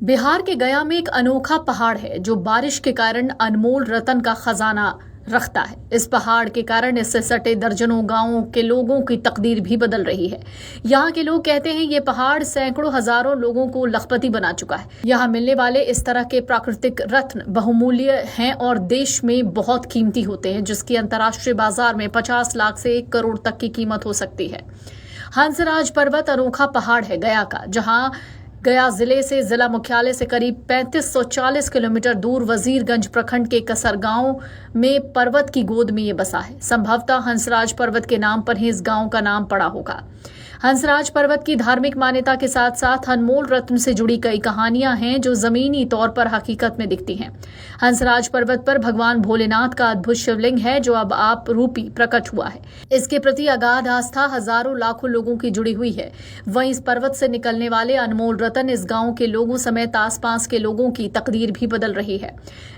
बिहार के गया में एक अनोखा पहाड़ है जो बारिश के कारण अनमोल रतन का खजाना रखता है। इस पहाड़ के कारण इससे सटे दर्जनों गांवों के लोगों की तकदीर भी बदल रही है। यहाँ के लोग कहते हैं ये पहाड़ सैकड़ों हजारों लोगों को लखपति बना चुका है। यहाँ मिलने वाले इस तरह के प्राकृतिक रत्न बहुमूल्य हैं और देश में बहुत कीमती होते हैं, जिसकी अंतर्राष्ट्रीय बाजार में 50 लाख से 1 करोड़ तक की कीमत हो सकती है। हंसराज पर्वत अनोखा पहाड़ है गया का, जहाँ गया जिले से जिला मुख्यालय से करीब 3540 किलोमीटर दूर वजीरगंज प्रखंड के कसर गांव में पर्वत की गोद में ये बसा है। संभवतः हंसराज पर्वत के नाम पर ही इस गांव का नाम पड़ा होगा। हंसराज पर्वत की धार्मिक मान्यता के साथ साथ अनमोल रत्न से जुड़ी कई कहानियां हैं जो जमीनी तौर पर हकीकत में दिखती हैं। हंसराज पर्वत पर भगवान भोलेनाथ का अद्भुत शिवलिंग है जो अब आप रूपी प्रकट हुआ है। इसके प्रति अगाध आस्था हजारों लाखों लोगों की जुड़ी हुई है। वहीं इस पर्वत से निकलने वाले अनमोल रतन इस गांव के लोगों समेत आसपास के लोगों की तकदीर भी बदल रही है।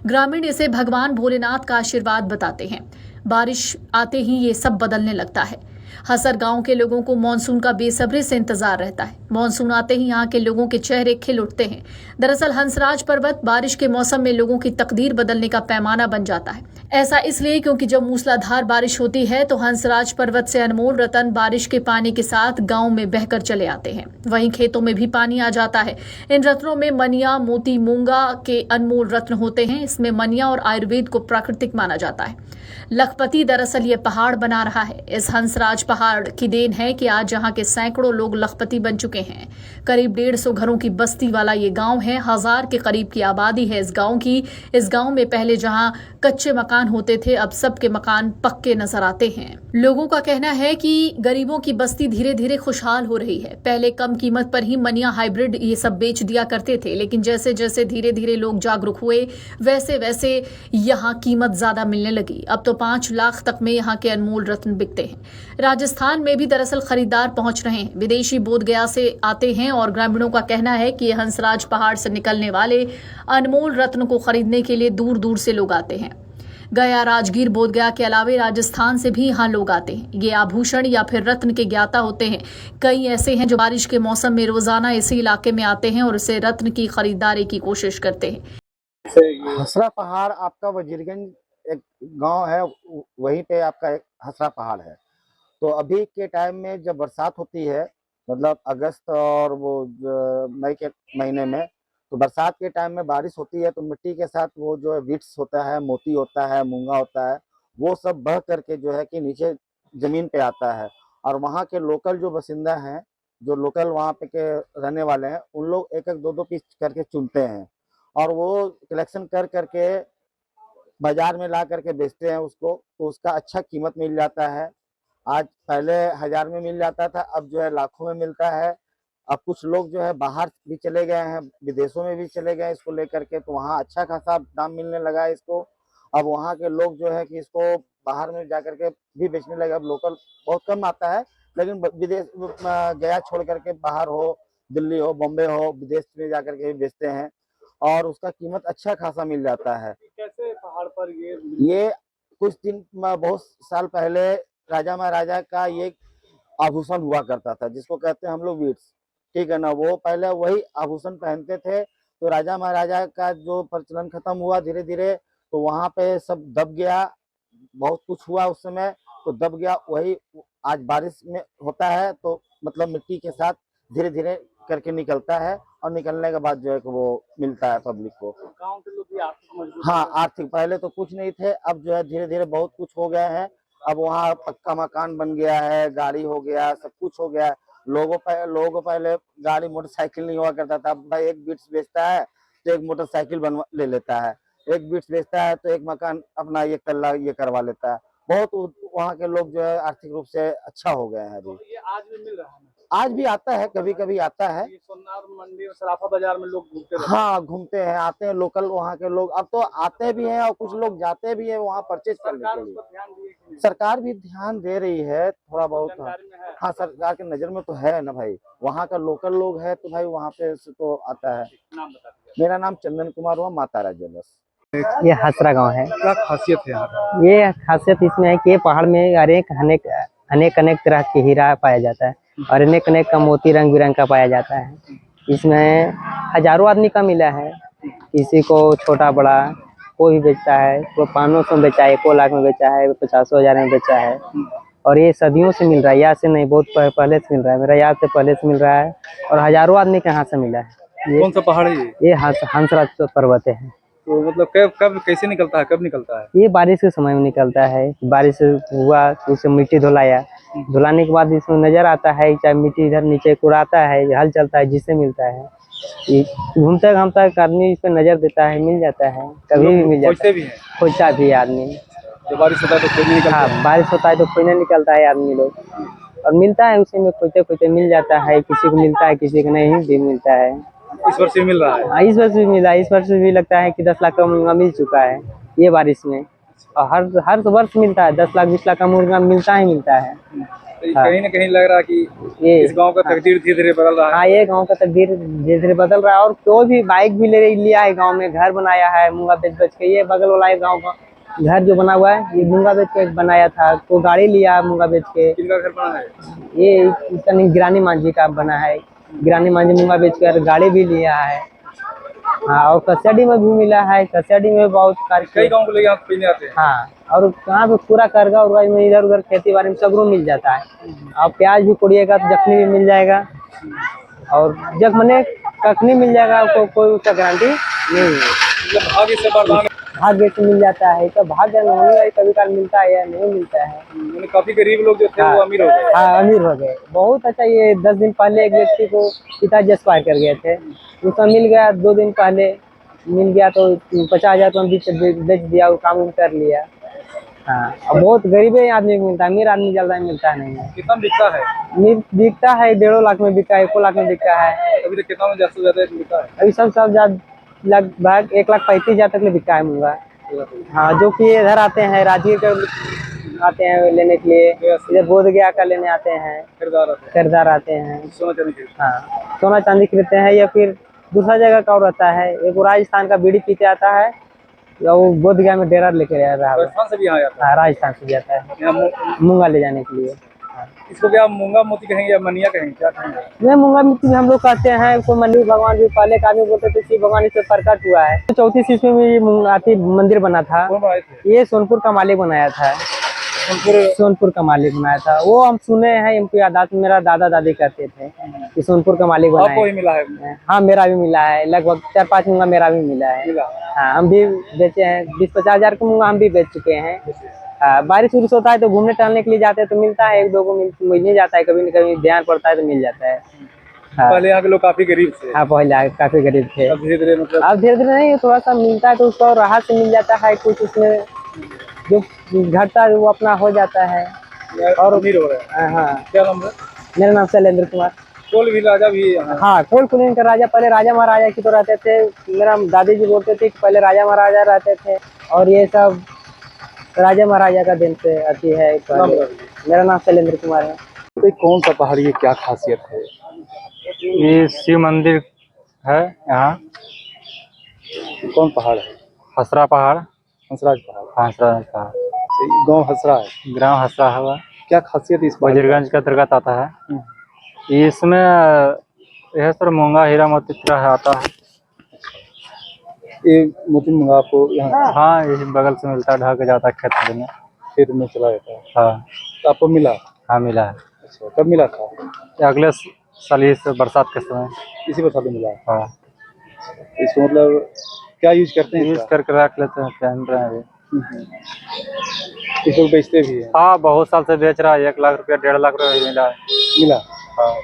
ग्रामीण इसे भगवान भोलेनाथ का आशीर्वाद बताते हैं। बारिश आते ही ये सब बदलने लगता है। हसर गांव के लोगों को मानसून का बेसब्री से इंतजार रहता है। मानसून आते ही यहाँ के लोगों के चेहरे खिल उठते हैं। दरअसल हंसराज पर्वत बारिश के मौसम में लोगों की तकदीर बदलने का पैमाना बन जाता है। ऐसा इसलिए क्योंकि जब मूसलाधार बारिश होती है तो हंसराज पर्वत से अनमोल रतन बारिश के पानी के साथ गांव में बहकर चले आते हैं। वहीं खेतों में भी पानी आ जाता है। इन रत्नों में मनिया, मोती, मूंगा के अनमोल रत्न होते हैं। इसमें मनिया और आयुर्वेद को प्राकृतिक माना जाता है। लखपति दरअसल ये पहाड़ बना रहा है। इस हंसराज पहाड़ की देन है कि आज यहाँ के सैकड़ों लोग लखपति बन चुके हैं। करीब 150 घरों की बस्ती वाला ये गांव है। 1000 के करीब की आबादी है इस गांव की। इस गांव में पहले जहां कच्चे मकान होते थे, अब सबके मकान पक्के नजर आते हैं। लोगों का कहना है कि गरीबों की बस्ती धीरे धीरे खुशहाल हो रही है। पहले कम कीमत पर ही मनिया, हाइब्रिड ये सब बेच दिया करते थे, लेकिन जैसे जैसे धीरे धीरे लोग जागरूक हुए वैसे वैसे यहाँ कीमत ज्यादा मिलने लगी। अब तो 5 लाख तक में यहाँ के अनमोल रत्न बिकते हैं। राजस्थान में भी दरअसल खरीदार पहुंच रहे हैं। विदेशी बोध गया से आते हैं और ग्रामीणों का कहना है कि हंसराज पहाड़ से निकलने वाले अनमोल रत्न को खरीदने के लिए दूर दूर से लोग आते हैं। गया, राजगीर, बोध गया के अलावे राजस्थान से भी यहाँ लोग आते हैं। ये आभूषण या फिर रत्न के ज्ञाता होते हैं। कई ऐसे हैं जो बारिश के मौसम में रोजाना इसी इलाके में आते हैं और इसे रत्न की खरीदारी की कोशिश करते हैं। हसरा पहाड़ आपका वजीरगंज एक गांव है, वहीं पे आपका एक हसरा पहाड़ है। तो अभी के टाइम में जब बरसात होती है, मतलब अगस्त और वो मई के महीने में, तो बरसात के टाइम में बारिश होती है तो मिट्टी के साथ वो जो है विट्स होता है, मोती होता है, मूंगा होता है, वो सब बह करके जो है कि नीचे जमीन पे आता है। और वहाँ के लोकल जो बासिंदा हैं, जो लोकल वहाँ पे के रहने वाले हैं, उन लोग एक एक दो दो पीस करके चुनते हैं और वो कलेक्शन कर करके बाजार में ला करके बेचते हैं उसको, तो उसका अच्छा कीमत मिल जाता है। आज पहले 1000 में मिल जाता था, अब जो है लाखों में मिलता है। अब कुछ लोग जो है बाहर भी चले गए हैं, विदेशों में भी चले गए इसको लेकर के, तो वहाँ अच्छा खासा दाम मिलने लगा है इसको। अब वहाँ के लोग जो है कि इसको बाहर में जाकर के भी बेचने लगे। अब लोकल बहुत कम आता है, लेकिन विदेश गया छोड़ करके बाहर हो, दिल्ली हो, बॉम्बे हो, विदेश में जाकर के भी बेचते हैं और उसका कीमत अच्छा खासा मिल जाता है। कैसे पहाड़ पर ये कुछ दिन बहुत साल पहले राजा महाराजा का ये आभूषण हुआ करता था, जिसको कहते हैं हम लोग बीट्स, ठीक है ना। वो पहले वही आभूषण पहनते थे, तो राजा महाराजा का जो प्रचलन खत्म हुआ धीरे धीरे, तो वहां पे सब दब गया, बहुत कुछ हुआ उस समय, तो दब गया। वही आज बारिश में होता है तो मतलब मिट्टी के साथ धीरे धीरे करके निकलता है और निकलने के बाद जो है वो मिलता है पब्लिक को। गांव के लोग भी आर्थिक मजबूत हाँ, आर्थिक पहले तो कुछ नहीं थे, अब जो है धीरे धीरे बहुत कुछ हो गया है। अब वहाँ पक्का मकान बन गया है, गाड़ी हो गया, सब कुछ हो गया। लोगों को पहले गाड़ी मोटरसाइकिल नहीं हुआ करता था। भाई एक बिट्स बेचता है तो एक मोटरसाइकिल बनवा ले लेता है, एक बिट्स बेचता है तो एक मकान अपना एक तल्ला ये करवा लेता है। बहुत वहाँ के लोग जो है आर्थिक रूप से अच्छा हो गए हैं अभी। ये आज भी मिल रहा है, आज भी आता है, कभी कभी आता है। ये सोनार मंडी और सराफा बाजार में लोग घूमते रहते हैं। हाँ, घूमते हैं, आते हैं लोकल वहाँ के लोग। अब तो आते भी हैं और कुछ लोग जाते भी हैं वहाँ परचेज करने सरकार के उस लिए। पर ध्यान दिए कि नहीं? सरकार भी ध्यान दे रही है थोड़ा बहुत। जानकारी में है। हाँ, सरकार के नजर में तो है ना भाई, वहाँ का लोकल लोग है तो भाई वहाँ पे से तो आता है। नाम बता दीजिए। मेरा नाम चंदन कुमार हुआ, मातारा ज्वेलर्स। ये हसरा गांव है। क्या खासियत है यहाँ? ये खासियत इसमें है कि ये पहाड़ में अनेक अनेक तरह के हीरा पाया जाता है और अनेक अनेक का मोती रंग बिरंग का पाया जाता है। इसमें हजारों आदमी का मिला है। किसी को छोटा बड़ा कोई भी बेचता है, कोई 500 में बेचा है, 1 लाख में बेचा है, 50,000 में बेचा है। और ये सदियों से मिल रहा है, यहाँ से नहीं, बहुत पहले से मिल रहा है। मेरा यहाँ से पहले से मिल रहा है और हजारों आदमी के यहाँ से मिला है। कौन सा पहाड़ है ये? ये हंसराज पर्वत है। तो मतलब कब कब कैसे निकलता है, कब निकलता है? ये बारिश के समय में निकलता है। बारिश हुआ तो उससे मिट्टी धुलाया, धुलाने के बाद इसमें नजर आता है, चाहे मिट्टी इधर नीचे कुड़ाता है, हल चलता है, जिससे मिलता है। ये घूमता घामता आदमी इस पर नजर देता है, मिल जाता है, कभी भी मिल जाता खोजते भी हैं? है। खोजता भी है आदमी। जब बारिश होता है तो खोजने निकलता है? हाँ, बारिश होता है तो खोजने निकलता है आदमी लोग, और मिलता है, उसी में खोजते खोजते मिल जाता है। किसी को मिलता है, किसी को नहीं भी मिलता है। इस वर्ष भी मिल रहा है? हाँ, इस वर्ष भी मिला। इस वर्ष भी लगता है कि 10 लाख का मुर्गा मिल चुका है ये बारिश में। और हर वर्ष मिलता है, 10 लाख 20 लाख का मुर्गा मिलता ही मिलता है। तो कहीं ना कहीं लग रहा है कि ये इस गांव का तकदीर धीरे धीरे बदल रहा है। हाँ, ये गांव का तकदीर धीरे धीरे बदल रहा है। और कोई भी बाइक भी ले लिया है, गांव में घर बनाया है मुर्गा बेच बेच के। ये बगल वाला गांव का घर जो बना हुआ है, ये मुर्गा बेच के बनाया था। तो गाड़ी लिया मुर्गा बेच के। किनका घर बना है? ये इसका नहीं, गिरानी मांझी का बना है। गिरानी मांझी मुर्गा बेच कर गाड़ी भी लिया है। हाँ, और कस्टडी में भी मिला है। कस्टडी में बहुत कई गांव को लोग यहाँ पीने आते हैं। हाँ, और कहाँ पे पूरा करगा उर्गा में इधर उधर खेती बाड़ी में सगरों मिल जाता है। और प्याज भी कोड़िएगा तो जखनी भी मिल जाएगा, और जब मने कखनी मिल जाएगा, कोई उसका गारंटी नहीं है। मतलब भाग्य से वरदान भाग्य से मिल जाता है, तो भाग्य नहीं है, कभी काल मिलता है या नहीं मिलता है। है। काफी गरीब लोग जो थे वो अमीर हो गए। हाँ, अमीर हो गए बहुत। अच्छा, ये 10 दिन पहले एक व्यक्ति को पिताजी एक्सपायर कर गए थे, उसका मिल गया 2 दिन पहले। मिल गया तो 50,000 को बेच दिया, वो काम कर लिया। हाँ, और बहुत गरीब आदमी को मिलता है, अमीर आदमी जल्द मिलता नहीं है। कितना बिकता है? बिकता है 1.5 लाख में बिका है, 1 लाख में बिका है। अभी तक कितना में ज्यादा से ज्यादा बिकता है? अभी सब लगभग 1,35,000 तक में बिका है मुर्गा। हाँ, जो कि इधर आते हैं, राजगीर का आते हैं लेने के लिए, इधर बोधगया का लेने आते हैं, खरीदार आते हैं। सोना चांदी खरीदते हैं। हाँ, सोना चांदी खरीदते हैं, या फिर दूसरा जगह का और रहता है। एक राजस्थान का बीड़ी पीते आता है, या वो बोधगया में डेरा लेके रहा है। राजस्थान से भी यहाँ आता हाँ, राजस्थान से जाता है है। मूंगा ले जाने के लिए। इसको क्या मूंगा मोती कहेंगे या मनिया कहेंगे, क्या कहेंगे? मैं मूंगा मिट्टी भी हम लोग कहते हैं। कोई मंदिर भगवान भी पहले का आदमी बोलते थे, शिव भगवान इससे प्रकट हुआ है। 34 ईस्वी में ये मंदिर बना था। कौन बनाए थे? ये सोनपुर का मालिक बनाया था। सोनपुर का मालिक बनाया था। वो हम सुने हैं, इनको यादाश्त मेरा दादा दादी कहते थे कि सोनपुर का मालिक बनाया। आपको ही मिला है? हाँ, मेरा भी मिला है। लगभग 4-5 मूंगा मेरा भी मिला है। हाँ, हम भी बेचे हैं। 20-50 हजार का मूंगा हम भी बेच चुके हैं। हाँ, बारिश उरिश होता है तो घूमने टहलने के लिए जाते हैं तो मिलता है, 1-2 को मिल नहीं जाता है। कभी न कभी ध्यान पड़ता है तो मिल जाता है। हाँ, पहले यहाँ के लोग काफी गरीब थे। हाँ, पहले काफी गरीब थे। अब धीरे धीरे मतलब अब धीरे धीरे नहीं, थोड़ा सा मिलता है तो उसको राहत से मिल जाता है। कुछ उसमें जो घटता है वो अपना हो जाता है और अमीर हो रहा है। हाँ। क्या नाम है? मेरा नाम शैलेंद्र कुमार। कोल भी राजा भी हाँ, कोल कुलीन का राजा पहले राजा महाराजा की तो रहते थे। मेरा दादी जी बोलते थे कि पहले राजा महाराजा रहते थे, और ये सब राजा महाराजा का दिन से अति है। मेरा नाम शैलेंद्र कुमार है। तो कौन सा पहाड़, ये क्या खासियत है? ये शिव मंदिर है यहाँ। कौन पहाड़ है? हसरा पहाड़। हंसराज पहाड़। हंसराज पहाड़। गाँव हंसरा है। ग्राम हसरा हुआ। क्या खासियत इस पहाड़ की? वजीरगंज के अंतर्गत आता है। इसमें यह सर मूंगा हीरा मोती तरह आता है। ये मोती मूंगा आपको यहाँ हाँ, ये बगल से मिलता है, ढह के जाता है खेत में। खेत में चला जाता है? हाँ। तो आपको मिला? हाँ, मिला है। अच्छा, कब मिला था? ये अगले साल ही से बरसात के समय। इसी बरसात में मिला? हाँ। इसको मतलब क्या यूज करते हैं? यूज करके रख लेते हैं, पहन रहे हैं। इसको बेचते भी हैं? हाँ, बहुत साल से बेच रहा है। 1 लाख रुपया 1.5 लाख रुपया मिला है। मिला? हाँ।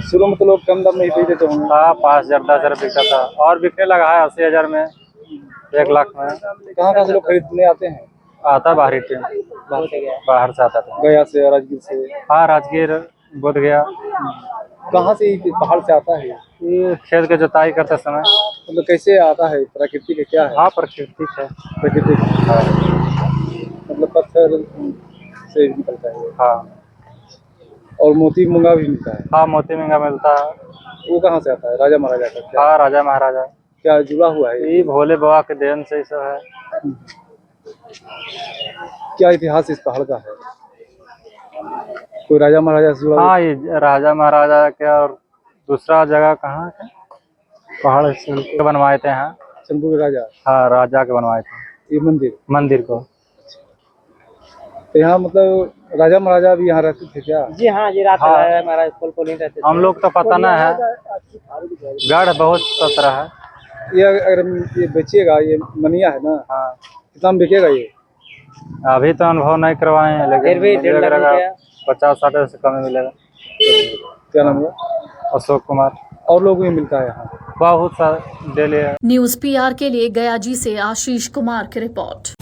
शुरू में तो लोग कम दाम में ही बेचते होंगे। हाँ, 5,000 10,000 बिकता था, और बिकने लगा है 80,000 में, 1 लाख में। कहाँ से लोग खरीदने आते हैं? आता बाहरी टीम, बाहर से आता था। गया से, राजगीर से? हाँ, राजगीर, बोधगया। कहाँ से पहाड़ से आता है? ये खेत के जुताई करते समय। मतलब कैसे आता है? प्रकृति का क्या है? हाँ, प्राकृतिक है। प्रकृति हाँ। मतलब पत्थर से निकलता है? हाँ। और मोती मूंगा भी मिलता है? हाँ, मोती महंगा मिलता है। वो कहाँ से आता है? राजा महाराजा का क्या? हाँ, राजा महाराजा। क्या जुड़ा हुआ है? ये भोले बाबा के देन से ही सब है। क्या इतिहास इस पहाड़ का है? कोई राजा महाराजा से जुड़ा? हाँ, ये राजा महाराजा के, और दूसरा जगह कहाँ है? पहाड़ से मिल के बनवाए थे यहाँ। चंदू के राजा हाँ, राजा के बनवाए थे ये मंदिर। मंदिर को। तो यहाँ मतलब राजा महाराजा भी यहाँ रहते थे क्या? जी हाँ जी, रात हाँ। महाराज फुल नहीं रहते थे। हम लोग तो पता नहीं है, गढ़ बहुत सतरा है। ये अगर ये बेचिएगा, ये मनिया है ना, हाँ, कितना में बिकेगा ये? अभी तो अनुभव नहीं करवाए हैं, लेकिन फिर भी मुझे 1.5 लग लाख रहा रुपया। 50-60 से कम ही मिलेगा। क्या नाम है? अशोक कुमार। और लोग भी मिलता है यहाँ? बहुत सारे डेली है। न्यूज पीआर के लिए गया जी से आशीष कुमार की रिपोर्ट।